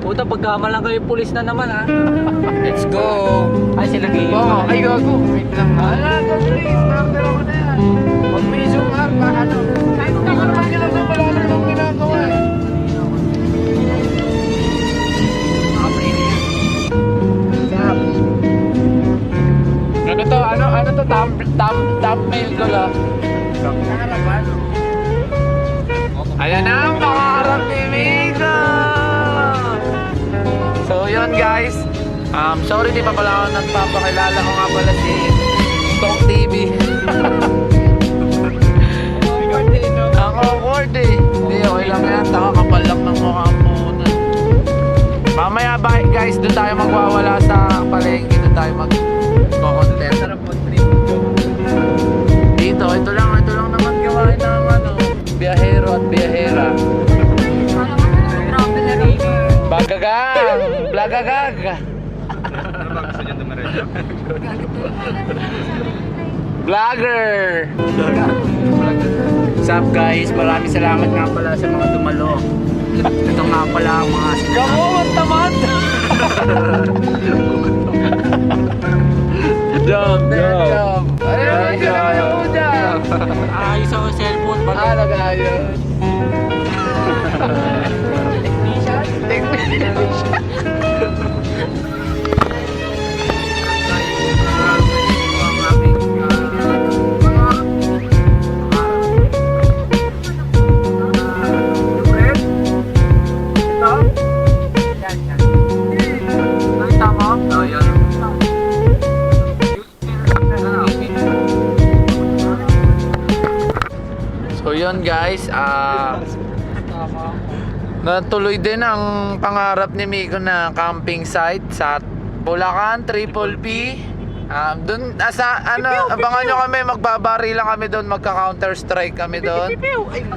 Puta, pagkama lang kayo, pulis na naman ha. Let's go. Ay, sila gay. Oo, ay gago. Wait lang. Ala, please. Starter ako na yan. Pag may zoom up, ano? Hindi ko naman ginagawa. Wala naman ginagawa. Ano to? Ano to? Thumbnail ko lang. Harapan. Ayan na ang pangarap ni Mika. So yun guys. Sorry di pa pala ako nagpapakilala ko nga pala si Stock TV. Ang awkward eh. Hindi, okay lang yan. Taka kapal lang ng mukha mo. Mamaya guys, doon tayo magwawala sa palengke. Doon tayo mag-content. Dito, ito lang naman gawain ng biyahero at biyahera. Bagagang! Blagagag! Vlogger! What's up guys? Maraming salamat nga pala sa mga dumalo. Ito nga pala ang mga Gamo, ang tamad! Jump! Ayun, Ayos ako cellphone pala. nag-ayos. Technician. So yun guys, natuloy din ang pangarap ni Miko na camping site sa Bulacan, Triple P. Doon, abangan nyo kami, magbabari lang kami doon, magka-counter strike kami doon.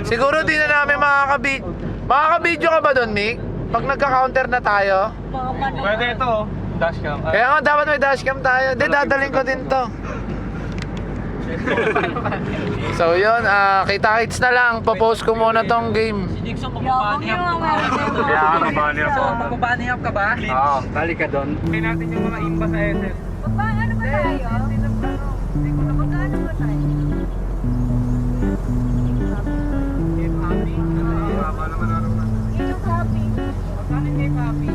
Siguro di na namin makaka-video ka ba doon, Mik? Pag nagka-counter na tayo? Pwede ito, dashcam. Kaya nga dapat may dashcam tayo. Di, dadaling ko din to. So yun, kita-kits na lang. Popost ko muna tong game. Si Dixon, magpapani up ka ba? Kaya ka magbani up. So, magpapani up ka ba? Oo, tali ka doon. Hindi natin yung mga imba sa SS. Magpaano ba tayo? Magpaano ba tayo? Yung copy. Magkano kay Papi?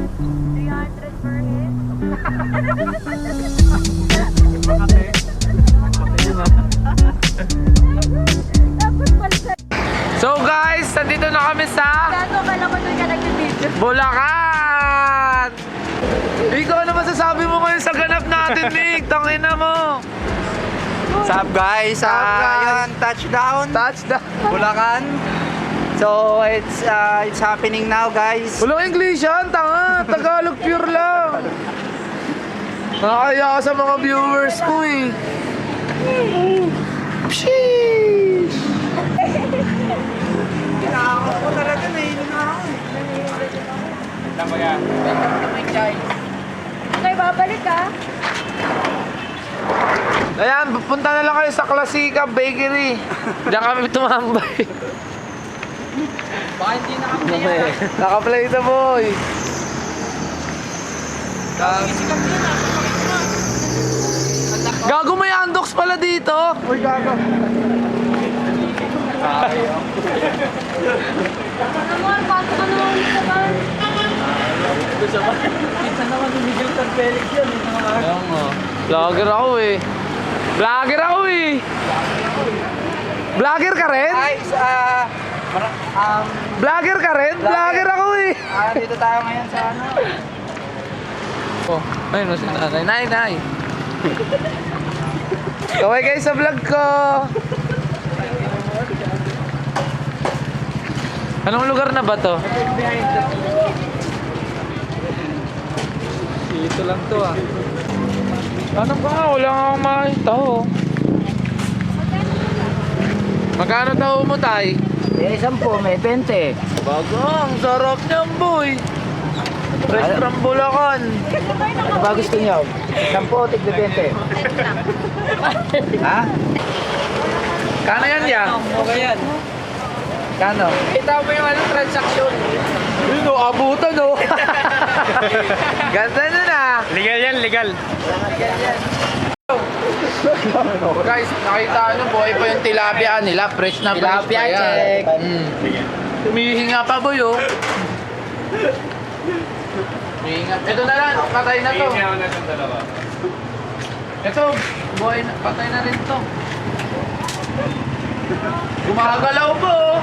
300 per head. Makate. Tapos palsa. So guys, nandito na kami sa Gato, kala ko doon ka nag-video. Bulacan! Ikaw, ano masasabi mo ngayon sa ganap natin, Nick? Tangina mo! What's up guys? Yun, touchdown, Bulacan. So it's happening now guys. Walang English yan, tanga! Tagalog pure lang! Nakakaya ka sa mga viewers ko eh. Sheesh! Kailangan ko talaga, nahilo na ako. Tama yan. Okay, babalik ka. Ayan, punta na lang kayo sa Klasika Bakery. Diyan kami tumambay. Baka hindi na kami kaya. Naka-play na boy. Gago, may undox pala dito. Uy, gago. Naman, pasok ka naman sa bar. Minsan naman ni Miguel San Felix yan. Ayan nga. Vlogger ako eh. Vlogger ka rin? Guys, Vlogger ka rin? Vlogger ako eh. dito tayo ngayon sa ano. Oh, ayun si nanay. Nay. Kaway kayo sa vlog ko. Anong lugar na ba to? Dito lang to ah. Ano ba nga? Wala nga akong makita oh. Magkano taho mo, tay? Eh, 10, may 20. Bago, ang sarap niyan, boy. Fresh from Bulacan. Ano ba gusto niyo? 10, tigda 20. Ha? Kano yan ya? Okay yan. Kano? Kita mo yung transaction. Yun o, abutan o. Ganda nun ah. Legal yan, legal. Guys, nakita nyo, buhay pa yung tilapia nila. Fresh na fresh Tilapia, pa yan. check. Humihinga pa boy oh. Humihinga. Ito na lang, patay na to. Ito, buhay na, patay na rin to. Gumagalaw po oh.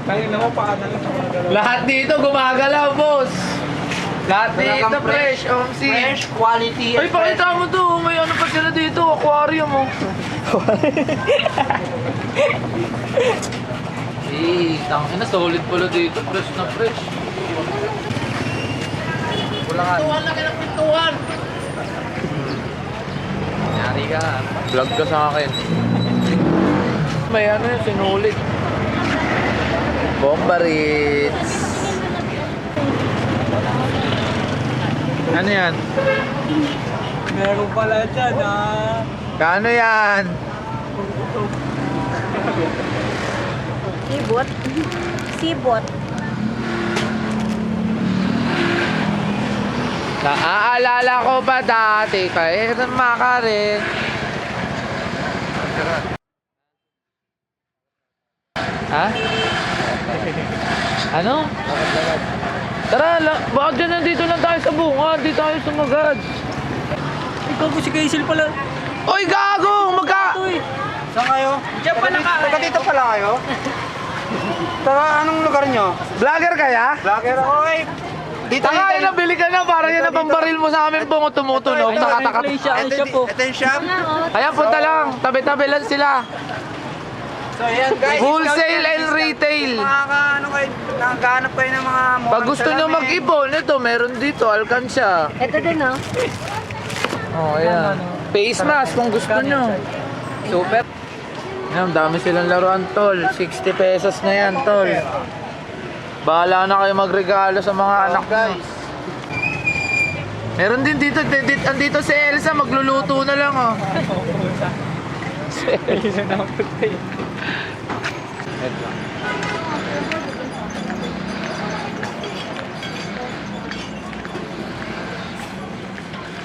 Tangin na mo, paano lang sa mga galaw. Lahat dito gumagalaw, boss. Lahat dito fresh, OMC. Fresh, quality. Ay, pakita mo to. May ano pa sila dito, aquarium oh. Tangina, solid pala dito. Fresh na fresh. Kulangan. Pintuan lang ng pintuan. Nyari ka. Vlog ka sa akin. May ano yun, sinulit. Bomba Ritz. Ano yan? Meron pala dyan, ah. Kano yan? Sibot. Sibot. Naaalala ko pa dati kay Makare. Ha? Ano? Tara, bakit dyan nandito lang tayo sa bunga? Di tayo sumagad. Ikaw po si Kaisil pala. Oy, gago! Saan kayo? Diyan pa Taga dito pala kayo? Taga anong lugar nyo? Vlogger kaya? Vlogger ako eh. Dito Tanga, nabili ka na para yan ang pambaril mo sa amin bungo tumutunog. Nakataka. Ito yung shop. Ayan, punta lang. Tabi-tabi lang sila. So ayan guys. Wholesale and retail. Ano kayo, nakahanap kayo ng mga murang Pag gusto nyo salamin. mag-ipon, ito, meron dito, alkansya. Ito din, oh. Oh, ayan. Face mask kung gusto nyo. Super. Ayan, dami silang laruan, tol. 60 pesos na yan, tol. Bahala na kayo magregalo sa mga anak guys. Meron din dito, andito si Elsa, magluluto na lang, oh. Kaisil na ako tayo.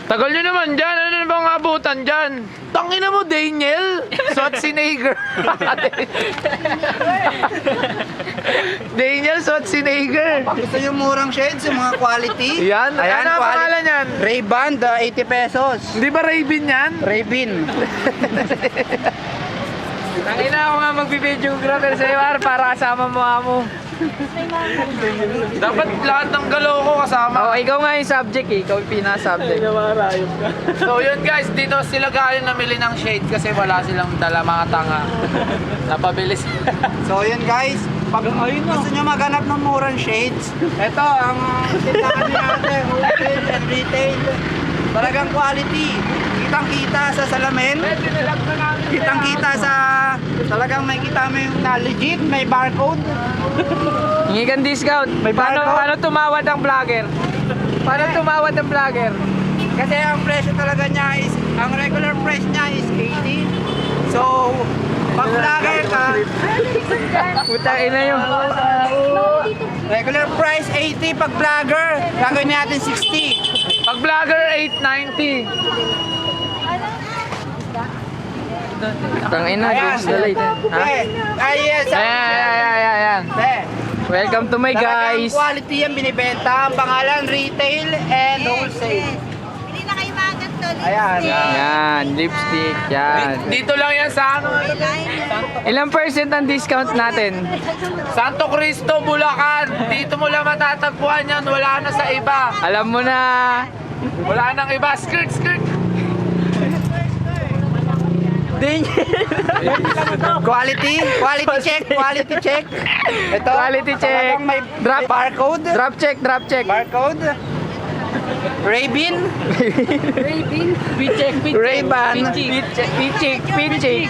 Tagal nyo naman dyan, ano na bang abutan dyan? Tangina mo, Daniel! Schwarzenegger! Daniel Schwarzenegger! Gusto nyo murang shades, yung mga quality? Yan, ano ang pangalan yan? Ray-Ban, 80 pesos. Hindi ba Raven yan? Ray-Bin. Tangina ako nga mag-videographer sa iyo, para kasama mo amo. Dapat lahat ng galaw ko kasama. Oh, ikaw nga yung subject eh. Ikaw yung pinaka-subject. So yun guys, dito sila galing namili ng shades kasi wala silang dala mga tanga. Napabilis. So yun guys, pag gusto nyo maghanap ng murang shades, ito ang tindahan natin, wholesale and retail. Talagang quality. Kitang-kita sa salamin. Kitang-kita sa... Talagang may kita mo yung na legit, may barcode. Hingi kang discount. May barcode. Paano tumawad ang vlogger? Paano tumawad ang vlogger? Kasi ang presyo talaga niya is, ang regular price niya is 80. So, pag vlogger ka, Putang ina yung... regular price 80, pag vlogger, gagawin natin 60. Pag vlogger, 890. Putang ina, guys, dalay. Ha? Ay, yes. Ayan. Welcome to my Talagang guys. quality yan binibenta. Ang pangalan, retail and wholesale. Hindi na kayo maganto. Ayan. Yan, lipstick, yan. Dito lang yan sa ano. Ilang percent ang discount natin? Santo Cristo, Bulacan. Dito mo lang matatagpuan yan. Wala na sa iba. Alam mo na. Wala nang iba. Skirt. Quality check. Ito, Quality check. talagang may Drop. barcode. Drop check. Barcode. Ray-Bin. Ray-Ban. Pichik.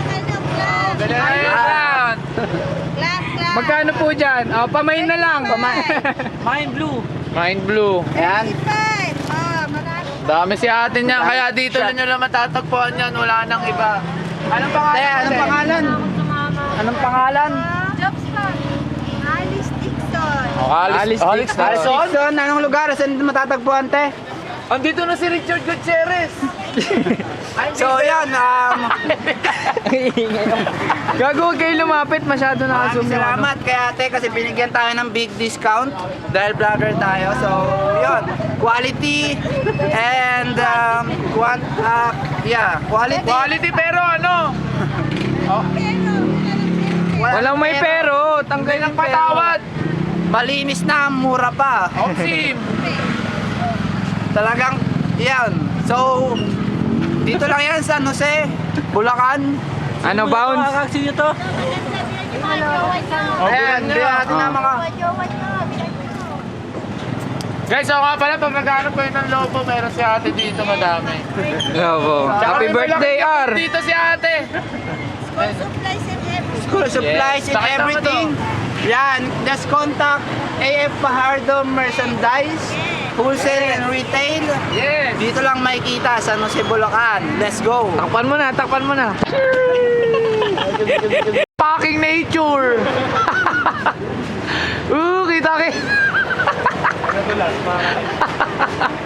Ayan. Magkano po dyan? Oh, pamain na lang. Mind blue. Ayan. Dami si ate niya. Kaya dito na nyo lang matatagpuan yan. Wala nang iba. Anong pangalan? Anong pangalan? Anong pangalan? Jobs pa. Alice Dixon. O, Alex na. Alison, anong lugar? Saan matatagpuan, te? Andito na si Richard Gutierrez. So, yan. Gago, huwag kayo lumapit. Masyado Maraming nakasum yung ano. salamat kay ate kasi binigyan tayo ng big discount dahil vlogger tayo. So, yun. Quality and quality. Quality pero ano? Walang may pero. Tanggal ng Patawad. Malinis na, mura pa. Oxim. Talagang, yan. So, dito lang yan sa San Jose, Bulacan. Ano, bounce? Ayan, hindi natin na mga... Guys, ako nga pala, pag naghanap kayo ng lobo, meron si ate dito madami. Bravo. Happy birthday, R. Dito si ate. School supplies and Pakita mo everything. Yan, just contact AF Fajardo Merchandise, wholesale and retail. Yes. Dito lang makikita sa San Jose, Bulacan. Let's go. Takpan mo na, takpan mo na. Fucking nature. kita.